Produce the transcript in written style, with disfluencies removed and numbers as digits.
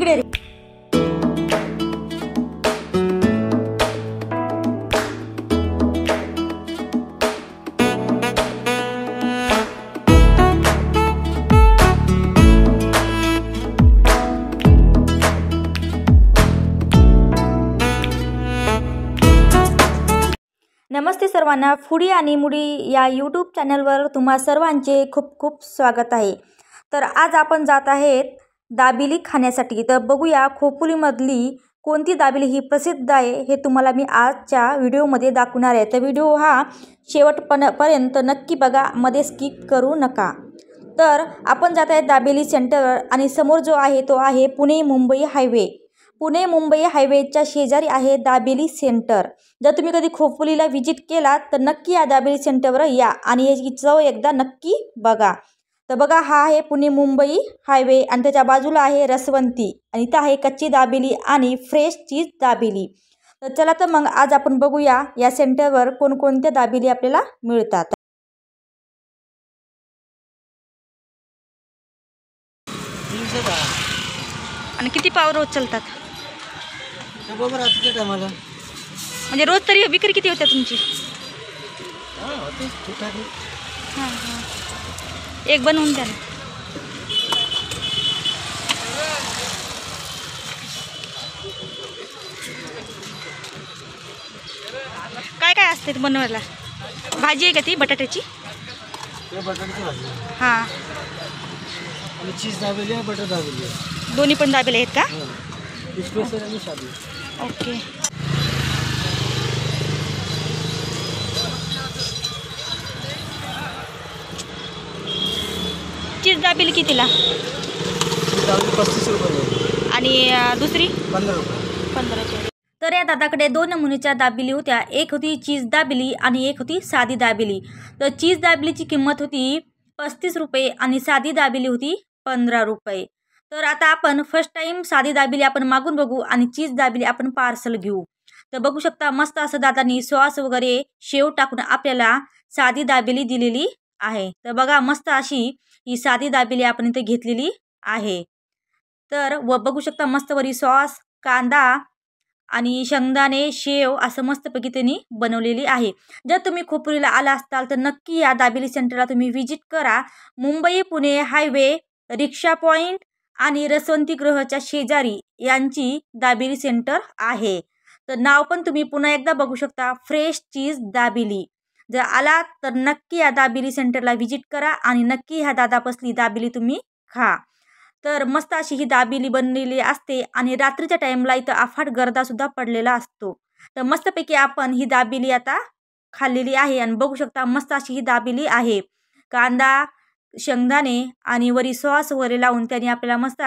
इकडे रे. नमस्ते सर्वांना. फूडी आणि मुडी या यूट्यूब चॅनलवर तुम्हा सर्वांचे खूप खूप स्वागत आहे. तर आज आपण जात आहेत दाबेली खाण्यासाठी. तर बघूया खोपोलीमधली कोणती दाबेली ही प्रसिद्ध आहे हे तुम्हाला मी आजच्या व्हिडिओमध्ये दाखवणार आहे. तर व्हिडिओ हा शेवटपर्यंत नक्की बघा, मध्ये स्किप करू नका. तर आपण जात आहे दाबेली सेंटर आणि समोर जो आहे तो आहे पुणे मुंबई हायवे. पुणे मुंबई हायवेच्या शेजारी आहे दाबेली सेंटर. जर तुम्ही कधी खोपोलीला व्हिजिट केला तर नक्की या दाबेली सेंटरवर या आणि याची चव एकदा नक्की बघा. तर बघा, हा आहे पुणे मुंबई हायवे आणि त्याच्या बाजूला आहे रसवंती आणि इथं आहे कच्ची दाबेली आणि फ्रेश चीज दाबेली. तर चला तर मग आज आपण बघूया या सेंटरवर कोणकोणत्या दाबेली आपल्याला मिळतात. आणि किती पाव रोज चालतात? म्हणजे रोज तरी विक्री किती होते तुमची? हां हां, एक बनवून द्या ना. काय काय असते बनवायला? भाजी आहे का ती बटाट्याची? हां, चीज दाबेली आहे, बटर दाबेली आहे. दोन्ही पण दाबेले आहेत का? स्पेशल आणि साधी. ओके. चीज दाबेली कितीला? चीज दाबेली 35 रुपये आणि दुसरी 15 रुपये. 15. तर या दादाकडे दोन नमुन्याच्या दाबेली होत्या. एक होती चीज दाबेली आणि एक होती साधी दाबेली. तर चीज दाबेलीची किंमत होती 35 रुपये आणि साधी दाबेली होती 15 रुपये. तर आता आपण फर्स्ट टाईम साधी दाबेली आपण मागून बघू आणि चीज दाबेली आपण पार्सल घेऊ. तर बघू शकता मस्त असं दादांनी सॉस वगैरे शेव टाकून आपल्याला साधी दाबेली दिलेली आहे. तर बघा, मस्त अशी ही साधी दाबेली आपण इथे घेतलेली आहे. तर बघू शकता मस्त वरी सॉस, कांदा आणि शेंगदाणे, शेव असं मस्तपैकी त्यांनी बनवलेली आहे. जर तुम्ही खोपोलीला आला असाल तर नक्की या दाबेली सेंटरला तुम्ही व्हिजिट करा. मुंबई पुणे हायवे, रिक्षा पॉईंट आणि रसवंती गृहच्या शेजारी यांची दाबेली सेंटर आहे. तर नाव पण तुम्ही पुन्हा एकदा बघू शकता, फ्रेश चीज दाबेली. जर आला तर नक्की या दाबेली सेंटरला व्हिजिट करा आणि नक्की ह्या दादापासली दाबेली तुम्ही खा. तर मस्त अशी ही दाबेली बनलेली असते आणि रात्रीच्या टाईमला इथं अफाट गर्दासुद्धा पडलेला असतो. तर मस्तपैकी आपण ही दाबेली आता खाल्लेली आहे आणि बघू शकता मस्त अशी ही दाबेली आहे. कांदा, शेंगदाणे आणि वरी सॉस वगैरे लावून त्यांनी आपल्याला मस्त